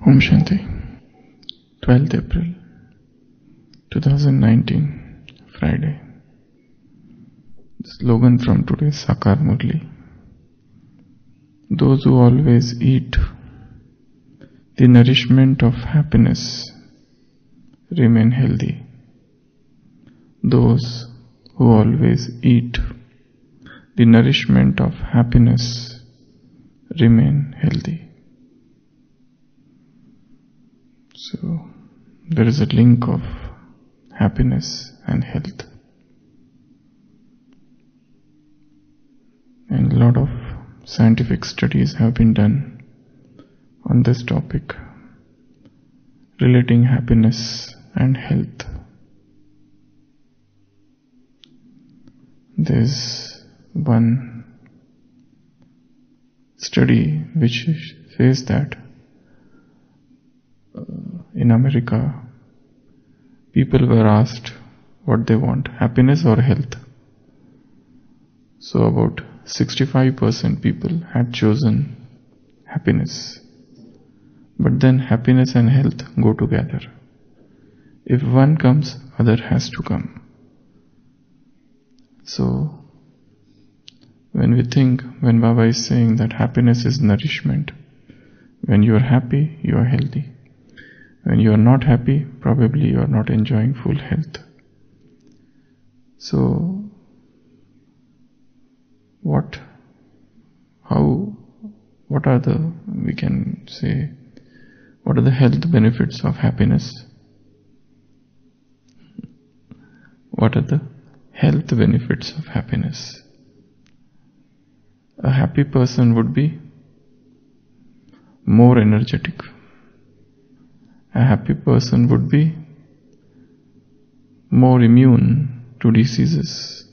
Om Shanti. 12th April 2019, Friday. Slogan from today's Sakar Murli. Those who always eat the nourishment of happiness remain healthy. Those who always eat the nourishment of happiness remain healthy. So, there is a link of happiness and health. And a lot of scientific studies have been done on this topic, relating happiness and health. There's one study which says that in America, people were asked what they want, happiness or health. So about 65% people had chosen happiness. But then happiness and health go together. If one comes, other has to come. So when Baba is saying that happiness is nourishment, when you are happy, you are healthy. When you are not happy, probably you are not enjoying full health. So, what are the health benefits of happiness? What are the health benefits of happiness? A happy person would be more energetic. A happy person would be more immune to diseases,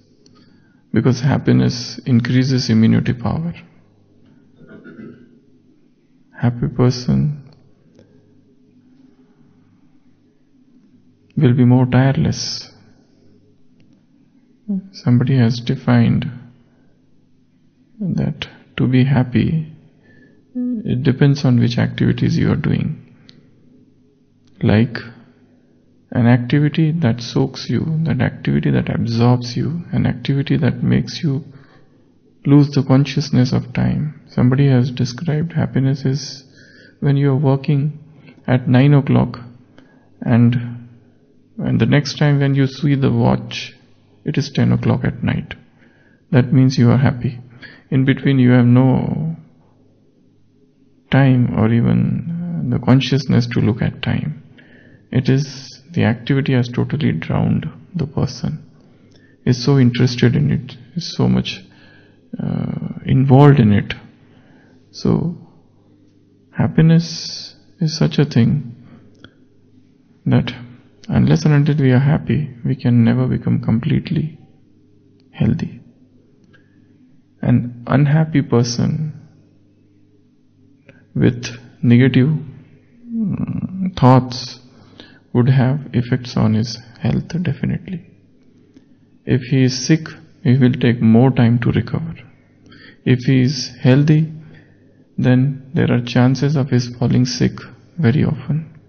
because happiness increases immunity power. Happy person will be more tireless. Somebody has defined that to be happy, it depends on which activities you are doing. Like an activity that soaks you, that activity that absorbs you, an activity that makes you lose the consciousness of time. Somebody has described happiness is when you are working at 9 o'clock and the next time when you see the watch, it is 10 o'clock at night. That means you are happy. In between you have no time or even the consciousness to look at time. It is the activity has totally drowned the person. Is so interested in it, is so much involved in it. So happiness is such a thing that unless and until we are happy, we can never become completely healthy. An unhappy person with negative thoughts would have effects on his health definitely. If he is sick, he will take more time to recover. If he is healthy, then there are chances of his falling sick very often.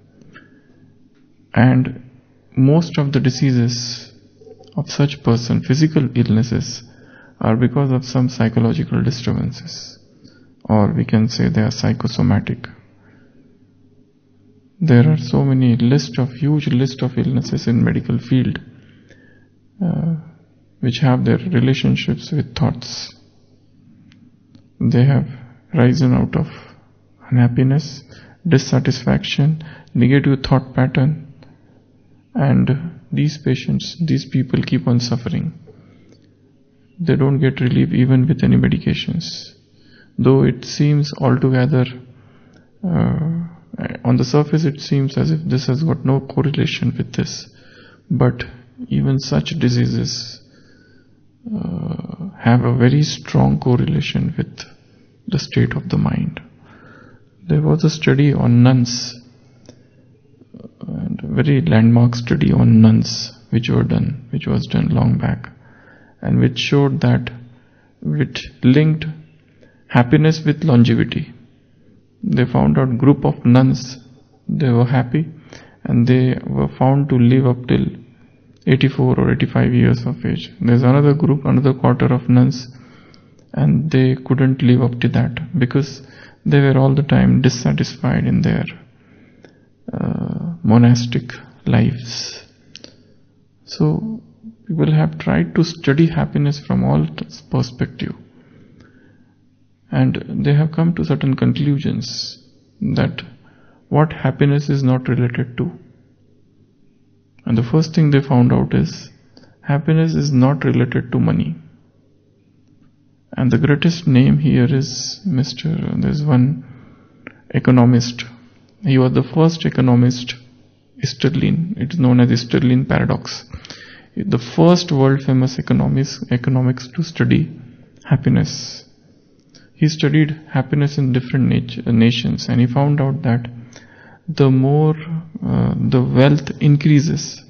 And most of the diseases of such person, physical illnesses, are because of some psychological disturbances, or we can say they are psychosomatic. There are so many huge list of illnesses in medical field which have their relationships with thoughts. They have risen out of unhappiness, dissatisfaction, negative thought pattern, and these people keep on suffering. They don't get relief even with any medications. Though it seems altogether on the surface it seems as if this has got no correlation with this, but even such diseases have a very strong correlation with the state of the mind. There was a study on nuns, and a very landmark study on nuns which was done long back, and which showed that which linked happiness with longevity. They found out group of nuns they were happy, and they were found to live up till 84 or 85 years of age. There's another group, another quarter of nuns, and they couldn't live up to that because they were all the time dissatisfied in their monastic lives. So people have tried to study happiness from all perspectives, and they have come to certain conclusions that what happiness is not related to. And the first thing they found out is happiness is not related to money. And the greatest name here is there's one economist. He was the first economist, Deline. It is known as Deline paradox. The first world famous economics to study happiness. He studied happiness in different nations, and he found out that the more the wealth increases,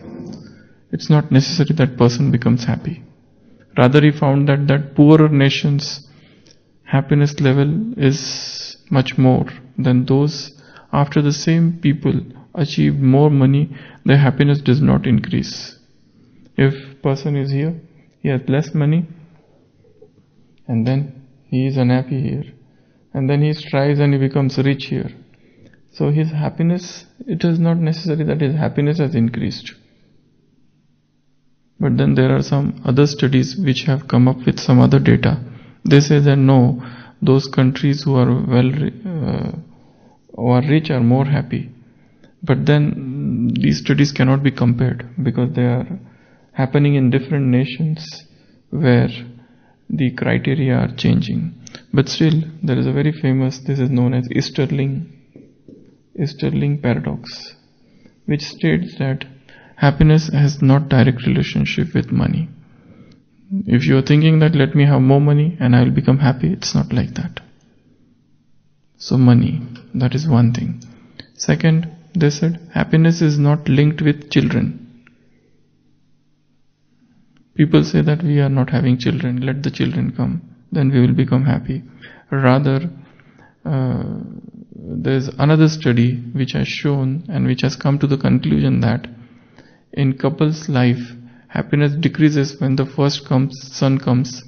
it's not necessary that person becomes happy. Rather, he found that poorer nations' happiness level is much more than those after the same people achieve more money, their happiness does not increase. If person is here, he has less money, and then he is unhappy here, and then he strives and he becomes rich here. So his happiness, it is not necessary that his happiness has increased. But then there are some other studies which have come up with some other data. They say that no, those countries who are rich are more happy. But then these studies cannot be compared because they are happening in different nations where the criteria are changing. But still, there is a very famous, this is known as Easterling paradox, which states that happiness has not direct relationship with money. If you are thinking that let me have more money and I will become happy, it's not like that. So money, that is one thing. Second, they said happiness is not linked with children. People say that we are not having children, let the children come, then we will become happy. Rather, there's another study which has shown and which has come to the conclusion that in couples' life, happiness decreases when the first son comes,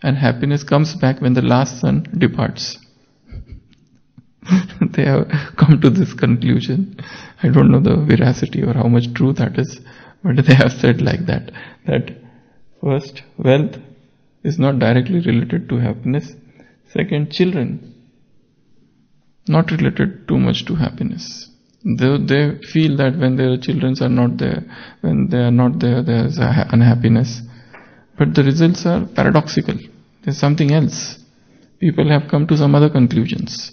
and happiness comes back when the last son departs. They have come to this conclusion. I don't know the veracity or how much true that is, but they have said like that first, wealth is not directly related to happiness. Second, children, not related too much to happiness. They feel that when their children are not there, there is unhappiness. But the results are paradoxical. There's something else. People have come to some other conclusions.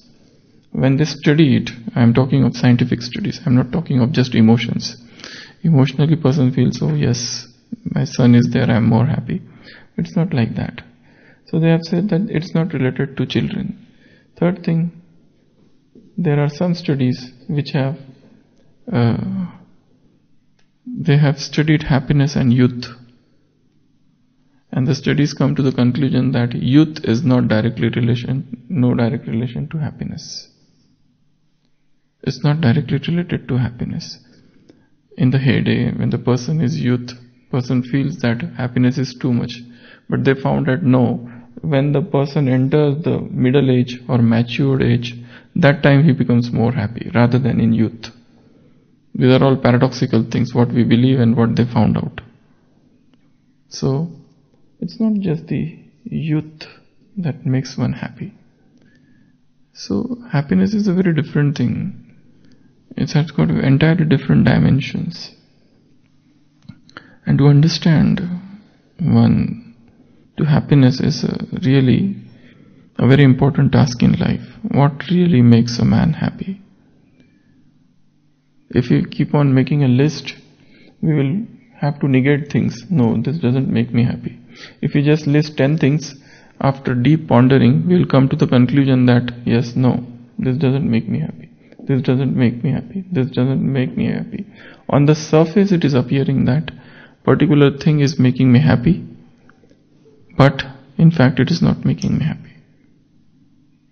When they study it, I am talking of scientific studies. I am not talking of just emotions. Emotionally, person feels, oh yes, my son is there, I am more happy. It's not like that. So they have said that it's not related to children. Third thing, there are some studies which have they have studied happiness and youth, and the studies come to the conclusion that youth is no direct relation to happiness. It's not directly related to happiness. In the heyday, when the person is youth, person feels that happiness is too much, but they found that no, when the person enters the middle age or matured age, that time he becomes more happy rather than in youth. These are all paradoxical things, what we believe and what they found out. So, it's not just the youth that makes one happy. So, happiness is a very different thing. It has got entirely different dimensions. And to understand to happiness is really a very important task in life. What really makes a man happy? If you keep on making a list, we will have to negate things. No, this doesn't make me happy. If you just list 10 things, after deep pondering, we will come to the conclusion that yes, no, this doesn't make me happy. This doesn't make me happy. This doesn't make me happy. On the surface, it is appearing that particular thing is making me happy, but in fact, it is not making me happy.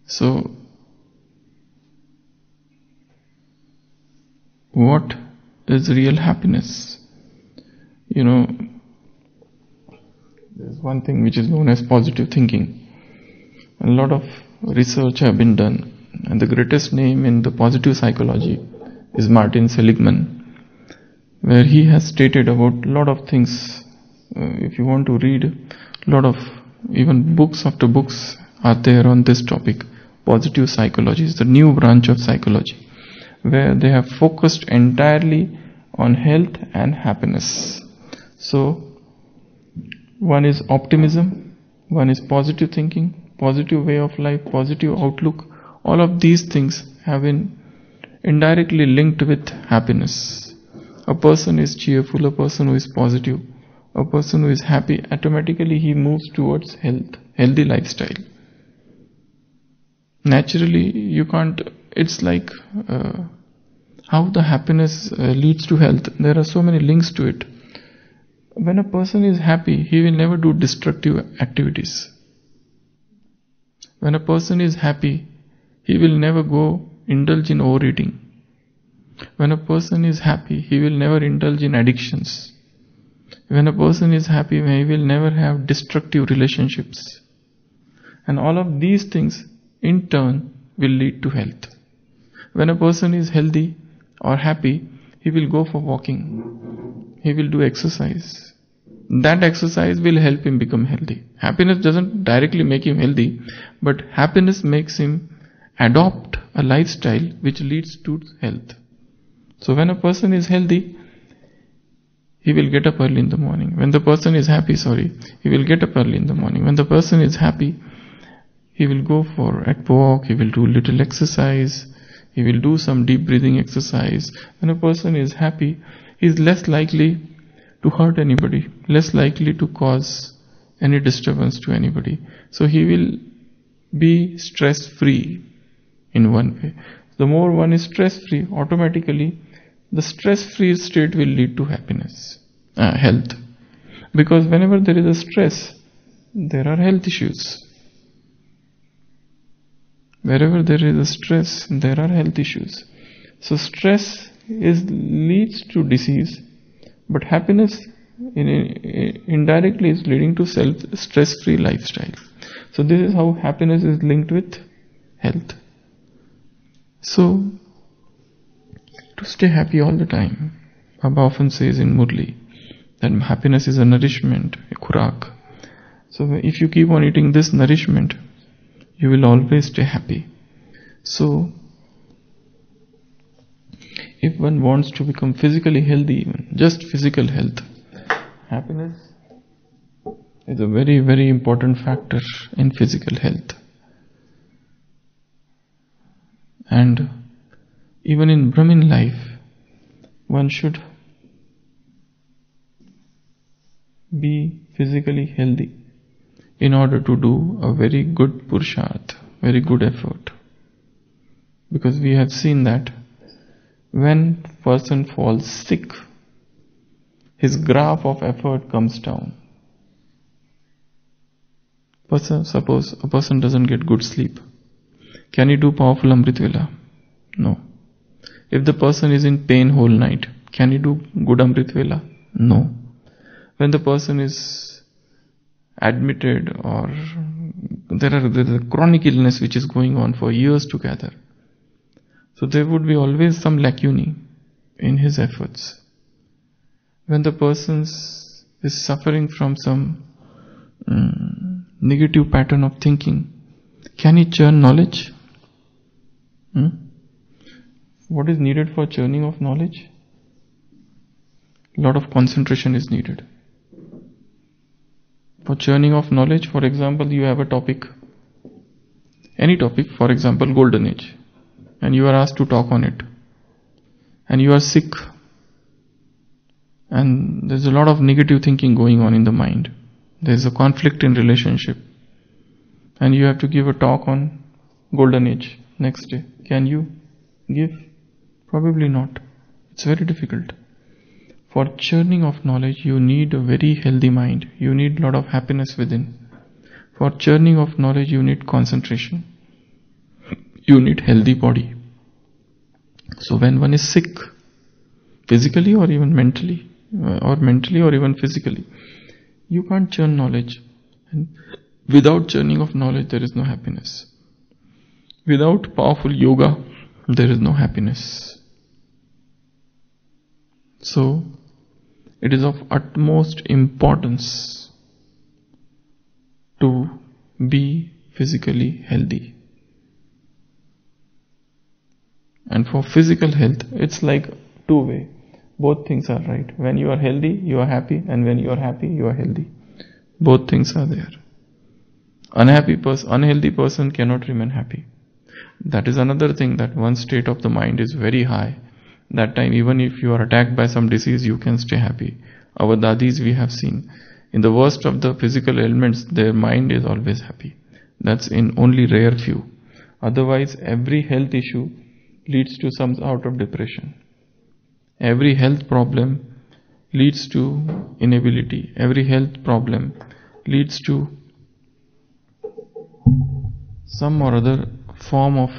So, what is real happiness. There's one thing which is known as positive thinking. A lot of research have been done, and the greatest name in the positive psychology is Martin Seligman, where he has stated about a lot of things. If you want to read, a lot of even books after books are there on this topic. Positive psychology is the new branch of psychology, where they have focused entirely on health and happiness. So, one is optimism, one is positive thinking, positive way of life, positive outlook. All of these things have been indirectly linked with happiness. A person is cheerful, a person who is positive, a person who is happy, automatically he moves towards healthy lifestyle. Naturally, you can't, it's like how the happiness leads to health. There are so many links to it. When a person is happy, he will never do destructive activities. When a person is happy, he will never go indulge in overeating. When a person is happy, he will never indulge in addictions. When a person is happy, he will never have destructive relationships. And all of these things in turn will lead to health. When a person is healthy or happy, he will go for walking. He will do exercise. That exercise will help him become healthy. Happiness doesn't directly make him healthy, but happiness makes him adopt a lifestyle which leads to health. So when a person is healthy, he will get up early in the morning. When the person is happy, he will get up early in the morning. When the person is happy, he will go for a walk, he will do little exercise, he will do some deep breathing exercise. When a person is happy, he is less likely to hurt anybody, less likely to cause any disturbance to anybody. So he will be stress-free in one way. The more one is stress-free, automatically the stress-free state will lead to happiness, health. Because whenever there is a stress, there are health issues. Wherever there is a stress, there are health issues. So stress leads to disease, but happiness indirectly is leading to stress-free lifestyle. So this is how happiness is linked with health. So, to stay happy all the time, Baba often says in Murli that happiness is a nourishment, a khurak. So if you keep on eating this nourishment, you will always stay happy. So, if one wants to become physically healthy, even just physical health, happiness is a very, very important factor in physical health. And even in Brahmin life, one should be physically healthy in order to do a very good purusharth, very good effort. Because we have seen that when person falls sick, his graph of effort comes down. Suppose a person doesn't get good sleep. Can he do powerful Amrit Vela? No. If the person is in pain whole night, can he do good Amrit Vela? No. When the person is admitted or there is a chronic illness which is going on for years together, so there would be always some lacunae in his efforts. When the person is suffering from some negative pattern of thinking, can he churn knowledge? What is needed for churning of knowledge? A lot of concentration is needed. For churning of knowledge, for example, you have a topic, any topic, for example, Golden Age, and you are asked to talk on it, and you are sick, and there's a lot of negative thinking going on in the mind. There's a conflict in relationship, and you have to give a talk on Golden Age next day. Can you give? Probably not. It's very difficult. For churning of knowledge, you need a very healthy mind. You need a lot of happiness within. For churning of knowledge, you need concentration. You need healthy body. So when one is sick, physically or even mentally, or even physically. You can't churn knowledge, and without churning of knowledge there is no happiness. Without powerful yoga there is no happiness. So it is of utmost importance to be physically healthy. And for physical health, it's like two-way. Both things are right. When you are healthy, you are happy, and when you are happy, you are healthy. Both things are there. Unhealthy person cannot remain happy. That is another thing, that one state of the mind is very high. That time, even if you are attacked by some disease, you can stay happy. Our dadis we have seen, in the worst of the physical ailments, their mind is always happy. That's in only rare few. Otherwise, every health issue leads to some sort of depression. Every health problem leads to inability. Every health problem leads to some or other form of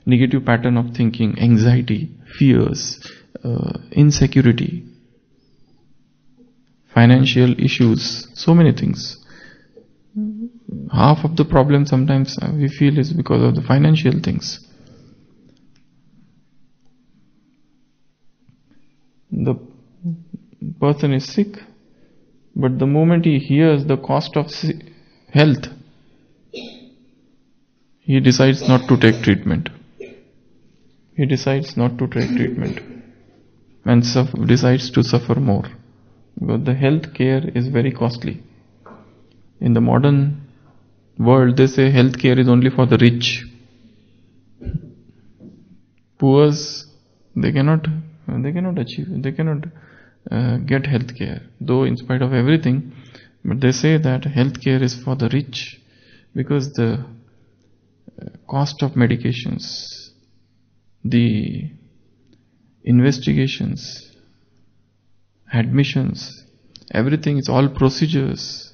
negative pattern of thinking, anxiety, fears, insecurity, financial issues, so many things. Half of the problem sometimes we feel is because of the financial things. The person is sick, but the moment he hears the cost of health, he decides not to take treatment. He decides not to take treatment and decides to suffer more, because the health care is very costly. In the modern world, they say health care is only for the rich. Poors, they cannot get health care, though in spite of everything. But they say that health care is for the rich, because the cost of medications, the investigations, admissions, everything is all procedures,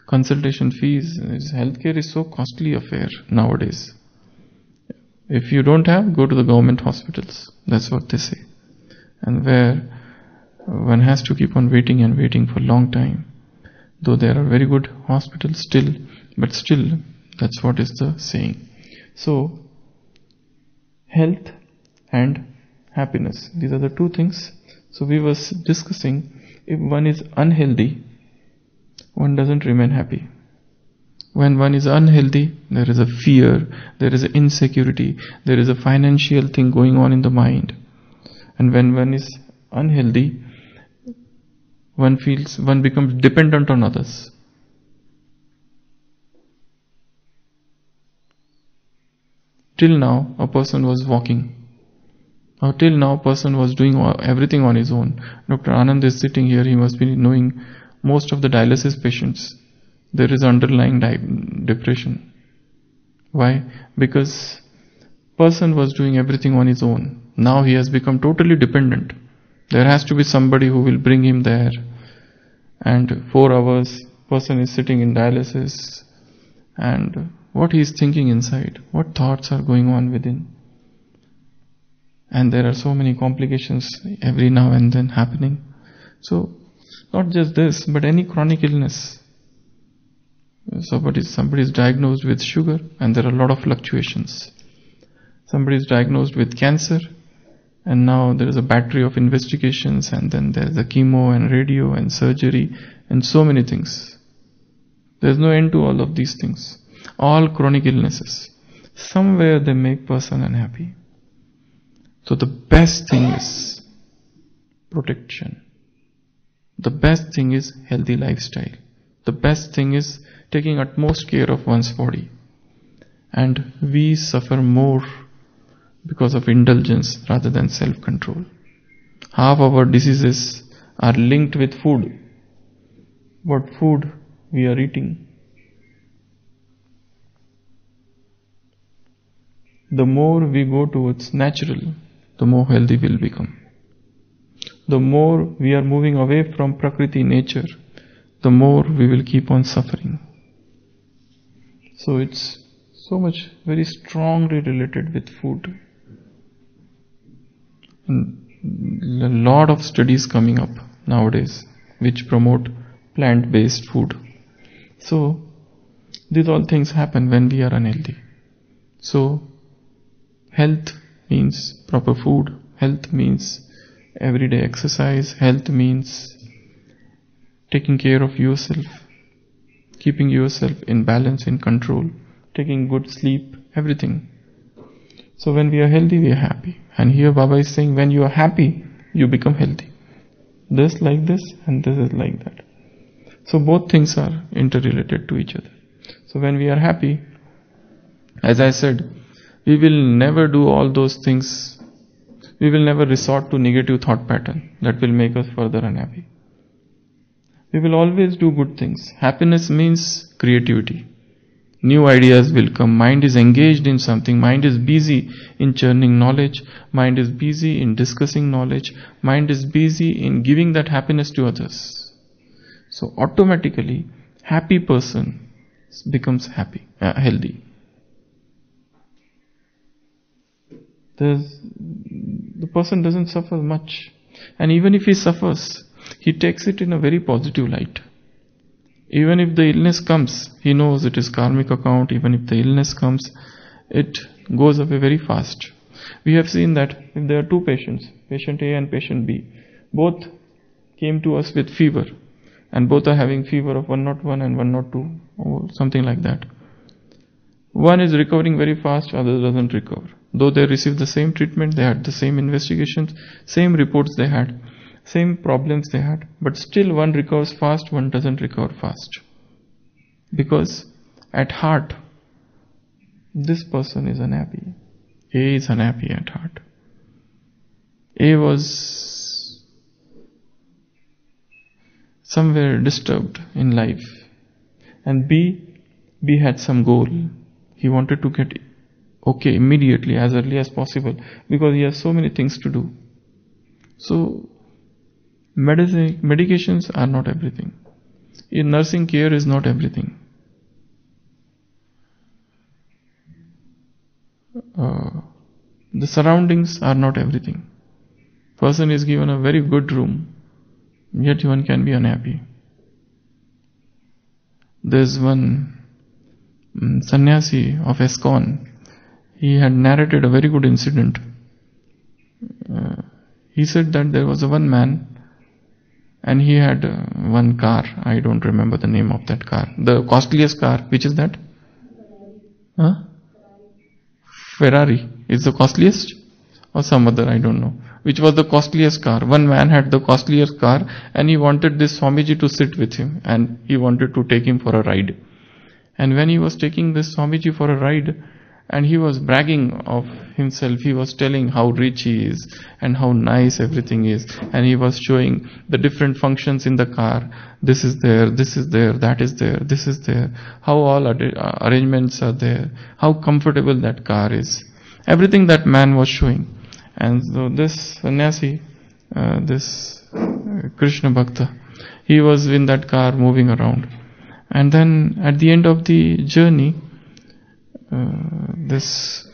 consultation fees. Healthcare is so costly affair nowadays. If you don't have, go to the government hospitals. That's what they say. And where one has to keep on waiting and waiting for a long time. Though there are very good hospitals still, but still, that's what is the saying. So, health and happiness, these are the two things. So we were discussing, if one is unhealthy, one doesn't remain happy. When one is unhealthy, there is a fear, there is an insecurity, there is a financial thing going on in the mind. And when one is unhealthy, one becomes dependent on others. Till now, a person was walking. Or till now, a person was doing everything on his own. Dr. Anand is sitting here, he must be knowing most of the dialysis patients. There is underlying depression. Why? Because person was doing everything on his own. Now he has become totally dependent. There has to be somebody who will bring him there. And 4 hours, person is sitting in dialysis. And what he is thinking inside, what thoughts are going on within. And there are so many complications every now and then happening. So, not just this, but any chronic illness. Somebody is diagnosed with sugar, and there are a lot of fluctuations. Somebody is diagnosed with cancer, and now there is a battery of investigations, and then there is a chemo and radio and surgery and so many things. There is no end to all of these things. All chronic illnesses. Somewhere they make person unhappy. So the best thing is protection. The best thing is healthy lifestyle. The best thing is taking utmost care of one's body. And we suffer more because of indulgence rather than self-control. Half of our diseases are linked with food. What food we are eating. The more we go towards natural, the more healthy we'll become. The more we are moving away from Prakriti, nature, the more we will keep on suffering. So it's so much very strongly related with food. And a lot of studies coming up nowadays which promote plant-based food. So these all things happen when we are unhealthy. So health means proper food, health means everyday exercise, health means taking care of yourself, keeping yourself in balance, in control, taking good sleep, everything. So when we are healthy, we are happy. And here Baba is saying, when you are happy, you become healthy. This like this and this is like that. So both things are interrelated to each other. So when we are happy, as I said, we will never do all those things. We will never resort to negative thought pattern that will make us further unhappy. We will always do good things. Happiness means creativity. New ideas will come. Mind is engaged in something. Mind is busy in churning knowledge. Mind is busy in discussing knowledge. Mind is busy in giving that happiness to others. So automatically, happy person becomes healthy. The person doesn't suffer much. And even if he suffers, he takes it in a very positive light. Even if the illness comes, he knows it is karmic account. Even if the illness comes, it goes away very fast. We have seen that if there are two patients, patient A and patient B, both came to us with fever, and both are having fever of 101 and 102, or something like that. One is recovering very fast, other doesn't recover. Though they received the same treatment, they had the same investigations, same reports they had, same problems they had, but still one recovers fast, one doesn't recover fast. Because at heart, this person is unhappy. A is unhappy at heart. A was somewhere disturbed in life. And B had some goal. He wanted to get okay immediately, as early as possible, because he has so many things to do. So medications are not everything. In nursing care is not everything. The surroundings are not everything. Person is given a very good room, yet one can be unhappy. There's one sannyasi of ISKCON. He had narrated a very good incident. He said that there was one man, and he had one car. I don't remember the name of that car. The costliest car, which is that? Ferrari is the costliest, or some other, I don't know. Which was the costliest car? One man had the costliest car, and he wanted this Swamiji to sit with him, and he wanted to take him for a ride. And when he was taking this Swamiji for a ride, and he was bragging of himself, he was telling how rich he is and how nice everything is, and he was showing the different functions in the car. This is there, that is there, this is there, how all arrangements are there, how comfortable that car is. Everything that man was showing. And so this sannyasi, this Krishna Bhakta, he was in that car moving around. And then at the end of the journey, this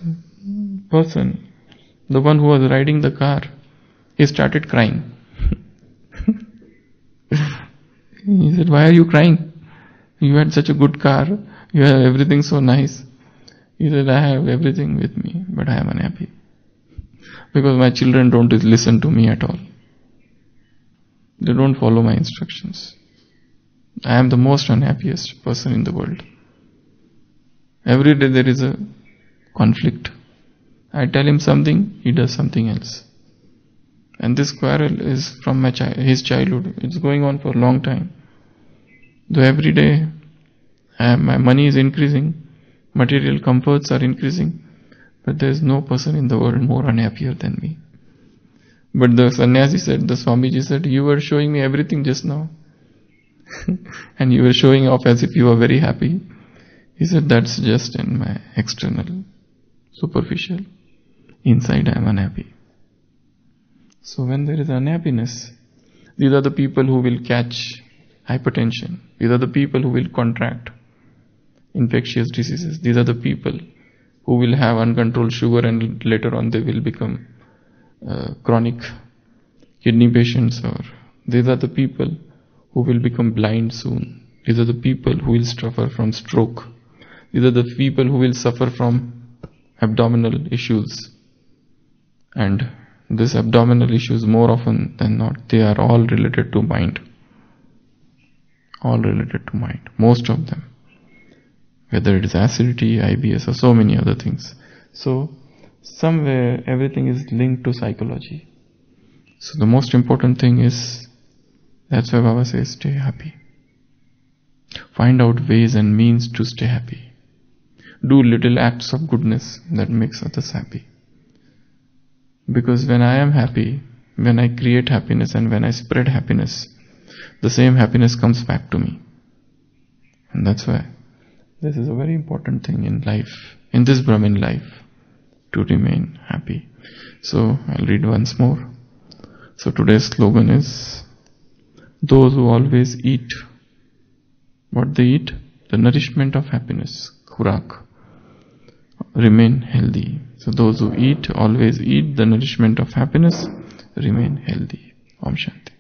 person, the one who was riding the car, he started crying. He said, "Why are you crying? You had such a good car, you have everything so nice." He said, "I have everything with me, but I am unhappy. Because my children don't listen to me at all. They don't follow my instructions. I am the most unhappiest person in the world. Every day there is a conflict. I tell him something, he does something else. And this quarrel is from his childhood. It's going on for a long time. Though every day my money is increasing, material comforts are increasing, but there is no person in the world more unhappier than me." But the sannyasi said, the Swamiji said, "You were showing me everything just now." And you were showing off as if you were very happy. He said, "That's just in my external, superficial. Inside I am unhappy." So when there is unhappiness, these are the people who will catch hypertension. These are the people who will contract infectious diseases. These are the people who will have uncontrolled sugar, and later on they will become chronic kidney patients, or these are the people who will become blind soon. These are the people who will suffer from stroke. These are the people who will suffer from abdominal issues. And these abdominal issues, more often than not, they are all related to mind. All related to mind. Most of them. Whether it is acidity, IBS, or so many other things. So, somewhere everything is linked to psychology. So the most important thing is, that's why Baba says, stay happy. Find out ways and means to stay happy. Do little acts of goodness that makes others happy. Because when I am happy, when I create happiness and when I spread happiness, the same happiness comes back to me. And that's why this is a very important thing in life, in this Brahmin life, to remain happy. So I'll read once more. So today's slogan is, those who always eat what they eat, the nourishment of happiness, khurak, remain healthy. So those who always eat the nourishment of happiness, remain healthy. Om Shanti.